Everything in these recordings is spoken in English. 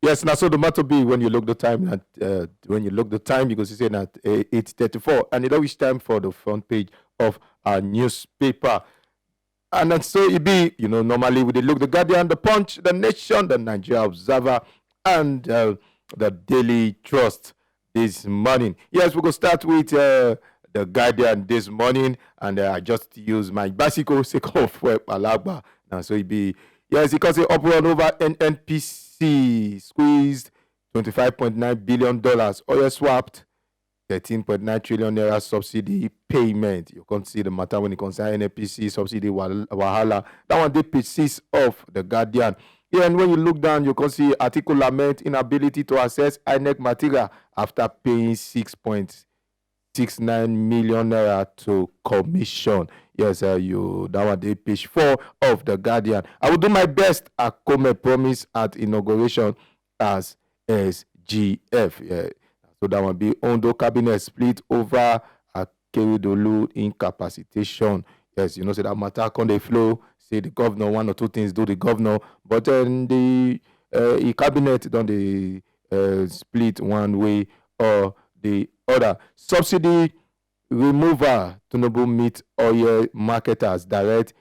Yes, now so the matter be when you look the time at when you look the time, you go see saying at 8:34, and it always time for the front page of our newspaper. And then so it be, normally we dey look the Guardian, the Punch, the Nation, the Nigeria Observer, and the Daily Trust this morning. Yes, we go start with the Guardian this morning, and I just use my bicycle sake of Alagba. Now so it be, yes, because the uproar over NNPC squeezed $25.9 billion, oil swapped 13.9 trillion naira subsidy payment. You can't see the matter when it concerns NNPC subsidy wahala. That one they page 6 of the Guardian. Yeah, and when you look down, you can see article lament inability to access INEC material after paying 6.69 million naira to commission. Yes, you that one they page 4 of the Guardian. I will do my best. Akome promise at inauguration as SGF. Yeah. So that one be Ondo cabinet split over Akeredolu incapacitation. Yes, say that matter can they flow. Say the governor one or two things do the governor, but then the cabinet don't they split one way or the other. Subsidy remover Tinubu meet oil marketers direct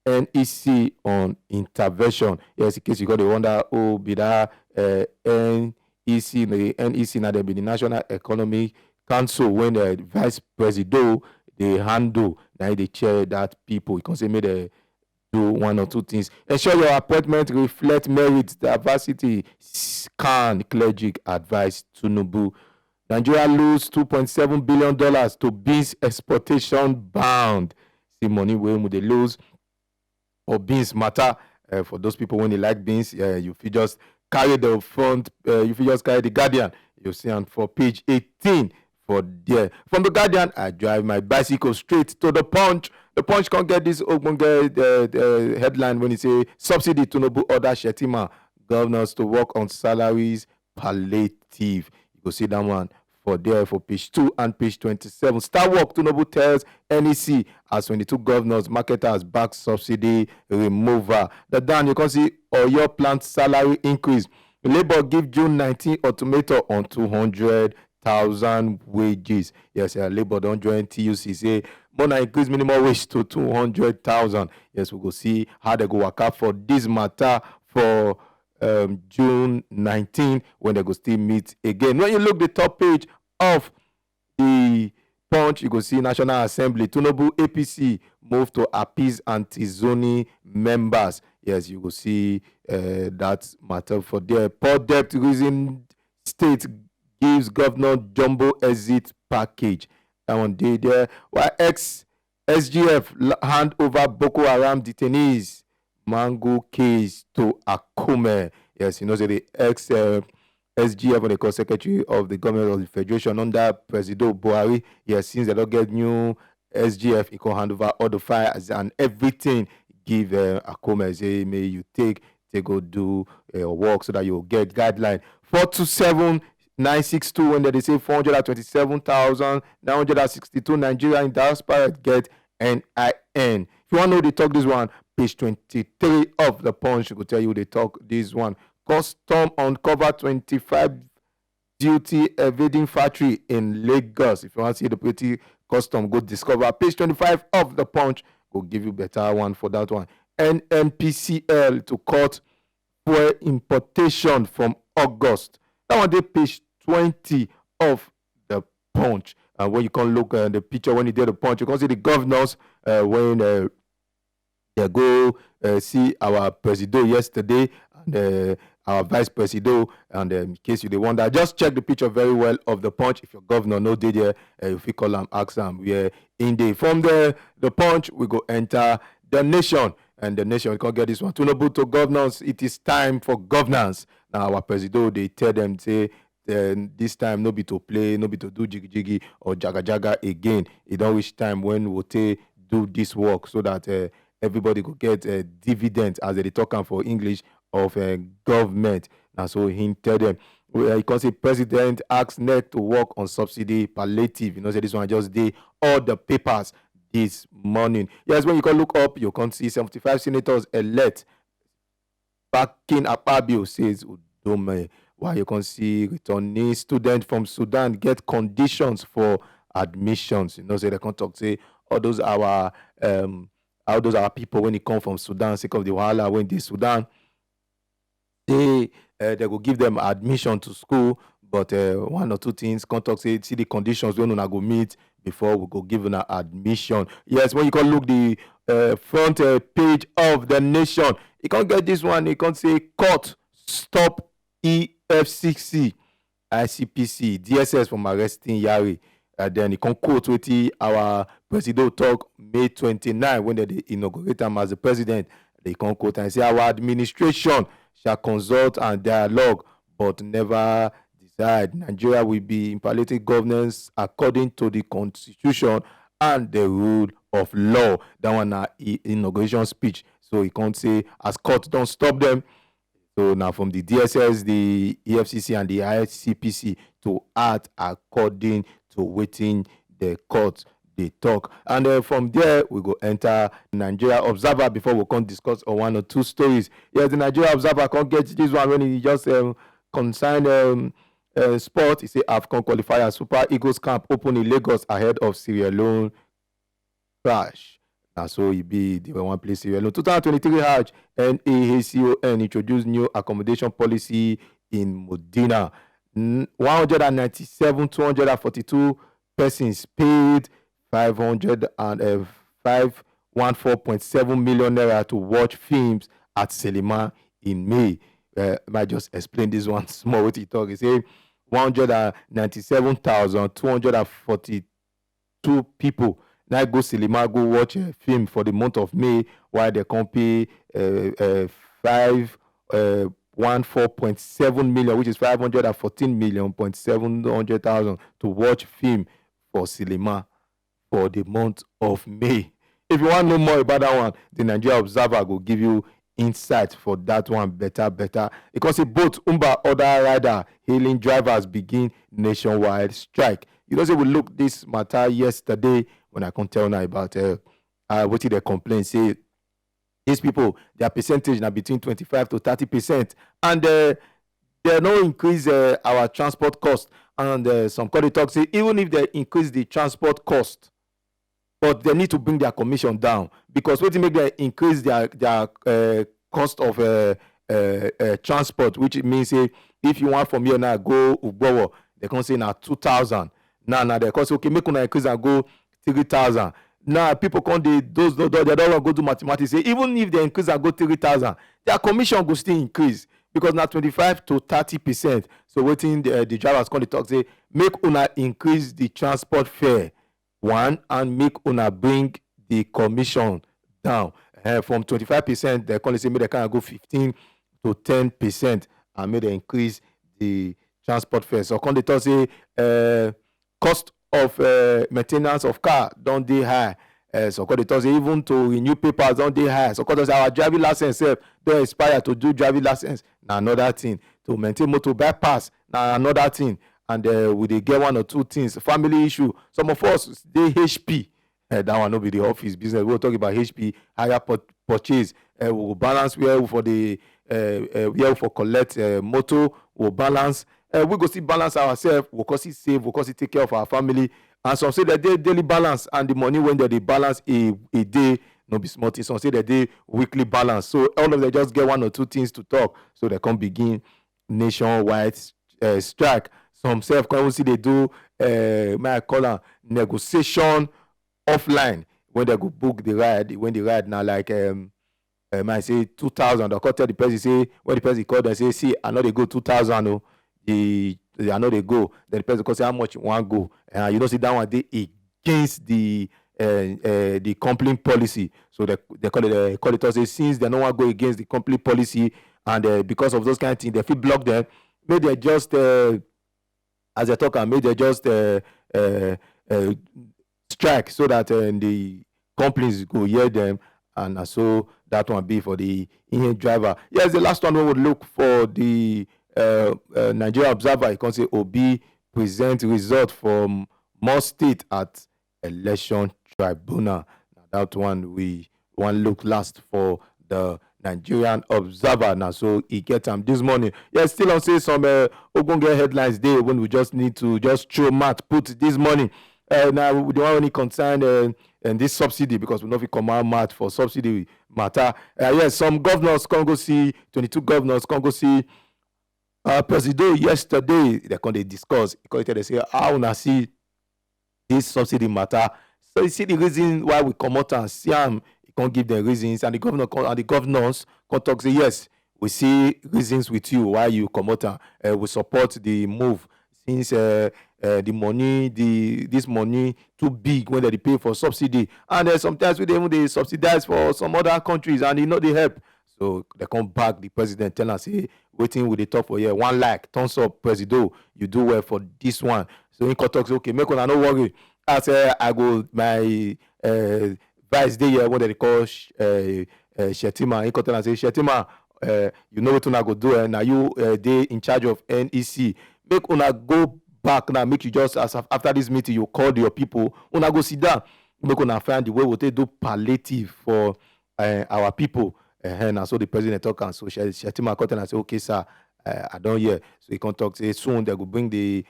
NEC on intervention. Yes, in case you got to wonder, oh, be that NEC, the NEC now they be the National Economic Council when the vice president they handle now they chair that people. You can say maybe they do one or two things. Ensure your appointment reflect merit, diversity, scan clergy advice Tinubu. Nigeria lose $2.7 billion to beans exportation bound. See money where they lose or beans matter for those people when they like beans. You feel just carry the front, you feel just carry the Guardian. You see on for page 18 for there. From the Guardian, I drive my bicycle straight to the Punch. The Punch can't get this headline when it say subsidy to Nobu order Shetima governors to work on salaries palliative. You go see that one for there for page 2 and page 27. Star work Tinubu tells NEC as 22 governors marketers back subsidy remover. The down you can see Oyo plant salary increase. Labour give June 19 ultimatum on 200,000 wages. Yes, Labour don't join TUC say more than increase minimum wage to 200,000. Yes, we go see how they go work out for this matter for June 19 when they go still meet again. When you look the top page of the Punch, you go see National Assembly, Tinubu APC move to appease anti-zoning members. Yes, you go see that matter for there. Poor debt reason state gives governor jumbo exit package. That one day there. While SGF hand over Boko Haram detainees Mango case to Akume. Yes, say the SGF or the co-secretary of the government of the federation under President Buhari. Yes, since they don't get new SGF, he can hand over all the files and everything. Give Akume say may you take go do work so that you get guideline 427,962 when they say 427,962 Nigeria in diaspora get NIN. If you want to know they talk this one, page 23 of the Punch will tell you they talk this one. Custom uncover 25 duty evading factory in Lagos. If you want to see the pretty custom, go discover page 25 of the Punch. Go give you better one for that one. NNPCL to cut fuel importation from August. That one they page 20 of the Punch. When you can look at the picture when you did the Punch, you can see the governors when they go see our president yesterday and our vice president. And in case you wonder, just check the picture very well of the Punch. If your governor no did there, if you call them, ask them, we're in there. From the Punch, we go enter the Nation. And the Nation, we can get this one. Tinubu to governance, it is time for governance. Now our president, they tell them, say, this time no be to play, no be to do jiggy jiggy or jaga jaga again. It don't reach time when we'll do this work so that everybody could get a dividend, as they talk for English, of government. Now so he tell them, you can say president asks NEC to work on subsidy palliative. Say this one just did all the papers this morning. Yes, when you can look up, you can see 75 senators elect backing Akpabio says Dome. While you can see returning students from Sudan get conditions for admissions. Say they can talk say um all those our people when they come from Sudan, sick of the wahala when they Sudan, they go give them admission to school, but one or two things come talk say see the conditions when una go meet before we go give una admission. Yes, when you can look the front page of the Nation, you can't get this one. You can't say court stop EFCC, ICPC, DSS from arresting Yari. Then you can quote wetin our president talk May 29 when they inaugurate him as the president. They can quote and say our administration shall consult and dialogue but never decide. Nigeria will be in palliative governance according to the constitution and the rule of law. That one na inauguration speech. So he can't say as court don't stop them. So now from the DSS, the EFCC and the ICPC to act according to wetin the court they talk. And from there, we go enter Nigeria Observer before we can discuss on one or two stories. Yes, the Nigeria Observer can't get this one when he just consign sport. He say AFCON qualifier Super Eagles camp open in Lagos ahead of Sierra Leone crash. And so it be the one place Sierra Leone. 2023 Hajj NAACON introduced new accommodation policy in Medina. 197,242 persons paid 514.7 million naira to watch films at Selima in May. I might just explain this one small. What he talk is say 197,242 people now go Selima go watch a film for the month of May, while they can pay 514.7 million, which is 514,700,000 to watch film for Selima for the month of May. If you want to know more about that one, the Nigeria Observer will give you insight for that one better. Because both Uber other rider hailing drivers begin nationwide strike. You know, say we looked this matter yesterday when I can tell now about what they complain. Say these people, their percentage now between 25 to 30%, and they no increase our transport cost. And some colleagues talk say even if they increase the transport cost, but they need to bring their commission down, because what make them increase their cost of transport, which means say if you want from here now go Ugbowo, they can say now 2,000. Now they can say okay, make una increase and go 3,000. Now people can't they don't want go do mathematics. Say even if they increase and go 3,000, their commission will still increase, because now 25 to 30%. So waiting the drivers can talk say make una increase the transport fare one and make una bring the commission down from 25%. They can say make they can go 15 to 10% and make they increase the transport fare. So can they talk say cost of maintenance of car don't dey high. So can they talk say even to renew papers don't dey high. So can they say our driving license don't expire to do driving license. Now another thing, to maintain motor bypass. Now another thing. And we dey get one or two things. Family issue. Some of us dey HP. That one no be the office business. We'll talk about HP higher purchase. We will balance where for the where for collect motor. We'll balance. We go see balance ourselves. We'll go see save. We'll go see take care of our family. And some say that they daily balance, and the money when they balance a day no be small thing. Some say that they weekly balance. So all of them just get one or two things to talk. So they can begin nationwide strike. Some self can see they do may I call them negotiation offline when they go book the ride. When the ride now like might say 2,000. I tell the person say when the person call them say see I know they go 2,000. Oh, I know they go. Then the person can say how much you want go. And you don't see that one they against the company policy. So they call it say since they don't want to go against the company policy, and because of those kind of things they feel block them. Maybe they just as I talk, maybe they just strike so that the companies go hear them, and so that one be for the in driver. Yes, the last one we would look for the Nigeria Observer. You can say Obi present result from more state at election tribunal. Now that one we want look last for the Nigerian Observer. Now, so he get them this morning. Yeah, still on say some ogbonge headlines there when we just need to just throw mat put this morning. Now we don't have any concern and this subsidy because we know if we come out mat for subsidy matter. Yes, some governors can go see 22 governors can go see President yesterday. They can they discuss because they say how una see this subsidy matter. So you see the reason why we come out and see am. You can't give them reasons, and the governors can talk say yes. We see reasons with you why you come out and we support the move since the money this money too big when they pay for subsidy, and sometimes we even they subsidize for some other countries and they help. So they come back the president tell us say waiting with the talk for here one like thumbs up president you do well for this one. So he can talk say okay make una no worry as I go my vice day here what they call Shetima. He can tell us say Shetima you know what una go do and now you dey in charge of NEC make una go back now make you just as after this meeting you call your people una go sit down make una find the way we take do palliative for our people. And so the president talk and so Shetima Cotton and say okay sir I don't hear. So he can talk say soon they will bring the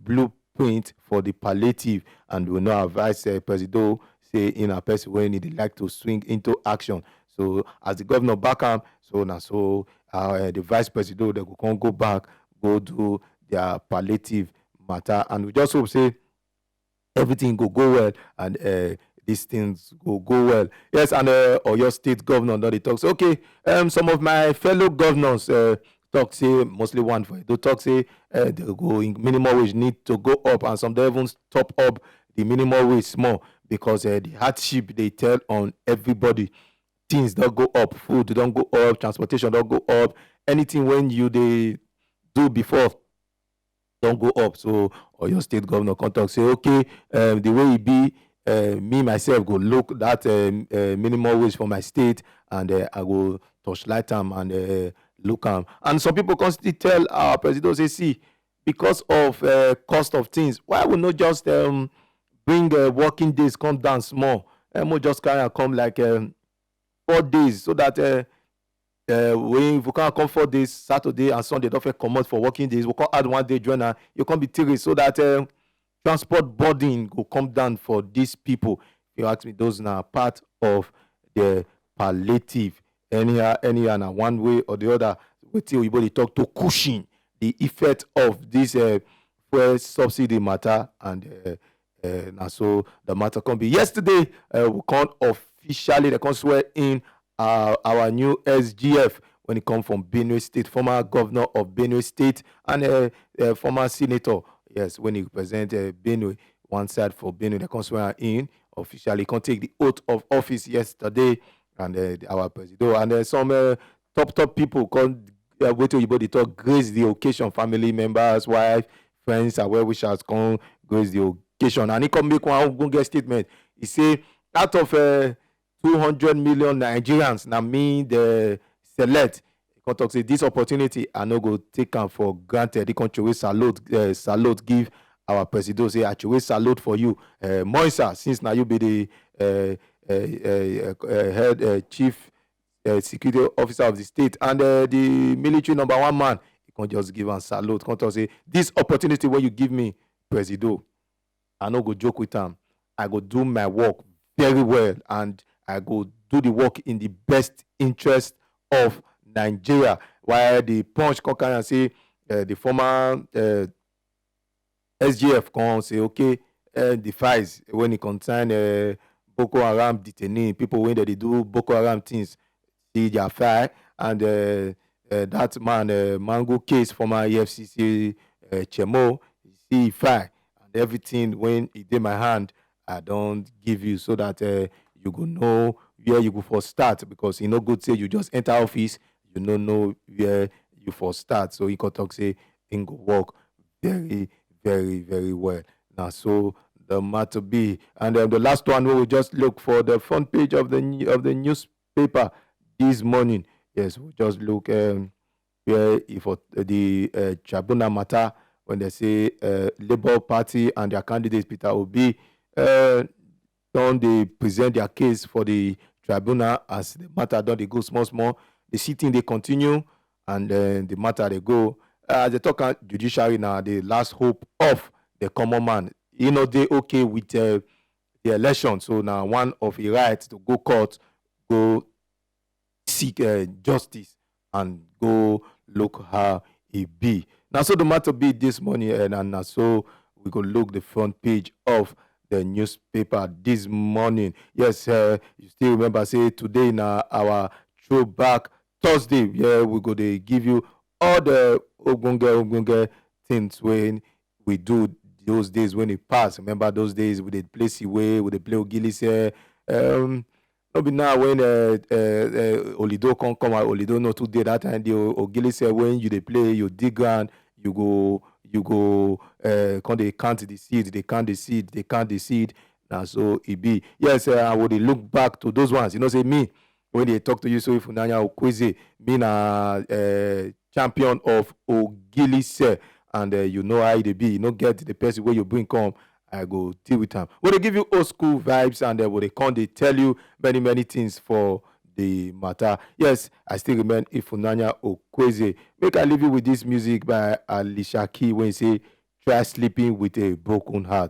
blueprint for the palliative and we know our vice president say in a person when he like to swing into action. So as the governor back am so now so the vice president they go go back go do their palliative matter and we just hope say everything go well and these things go well. Yes, and Oyo State governor don dey talk say okay some of my fellow governors talk say mostly one for Edo talk say the go minimum wage need to go up and some don even top up the minimum wage small because the hardship dey tell on everybody. Things don go up, food don go up, transportation don go up, anything when you dey do before don go up. So Oyo State governor come talk say okay the way e be me myself go look that minimum wage for my state and I go torchlight am and look am. And some people come still tell our president say see because of cost of things why we no just bring working days come down small we just carry am come like 4 days so that we can't come 4 days Saturday and Sunday don fit comot for working days we can add 1 day join am you can be 3 so that transport burden go come down for these people. If you ask me those na part of the palliative anyhow na one way or the other wetin oyibo dey talk to cushion the effect of this fuel subsidy matter and na so the matter come be. Yesterday we come officially they come swear in our new SGF when it come from Benue State, former governor of Benue State and former senator. Yes, when he represent Benue, one side for Benue, they come swear in officially. Can take the oath of office yesterday, and our president and some top people come wait till you talk grace the occasion, family members, wife, friends, and well wishers come grace the occasion, and he come make one get statement. He say out of 200 million Nigerians, now me the select. He talk say this opportunity I no go take am for granted. The country will salute give our president say I salute for you, Moisa, since now you be the head chief security officer of the state and the military number one man. You can just give am salute. Come talk say this opportunity when you give me, president, I no go joke with am. I go do my work very well and I go do the work in the best interest of Nigeria. While the punch come carry and say the former SGF come say okay the files when it concern Boko Haram detainee people when they do Boko Haram things see their file and that man Mango case former EFCC Chemo see file and everything when it in my hand I don't give you so that you go know where you go for start because no good say you just enter office you no know where you for start. So he can talk say thing go work very very well. Now so the matter be and the last one we will just look for the front page of the newspaper this morning. Yes, we just look where for the tribunal matter when they say Labour Party and their candidate Peter Obi don't they present their case for the tribunal as the matter don dey go small small. The sitting dey continue, and the matter dey go. As they talk am, judiciary na the last hope of the common man. E no dey okay with the election, so na one of e right to go court, go seek justice, and go look how e be. Na so the matter be this morning, and na so we go look the front page of the newspaper this morning. Yes, you still remember say today na our throwback Thursday, where we go dey give you all the ogbonge things wey we do those days when e pass. Remember those days we dey play siwe, we dey play ogilise. No be now when Olido come out, Olido no too dey that time. The ogilise when you dey play, you dig ground, you go come dey count the seed, dey count the seed, dey count the seed. Na so e be. Yes, I would look back to those ones. You know, say me when they talk to you, so if Funanya Okweze, me na champion of ogilise, and you know how they be. You know, get the person where you bring come, I go deal with them. Well, they give you old school vibes, and when they come, they tell you many things for the matter. Yes, I still remember Ifunanya Okweze. Make I leave you with this music by Alicia Key when he say, try sleeping with a broken heart.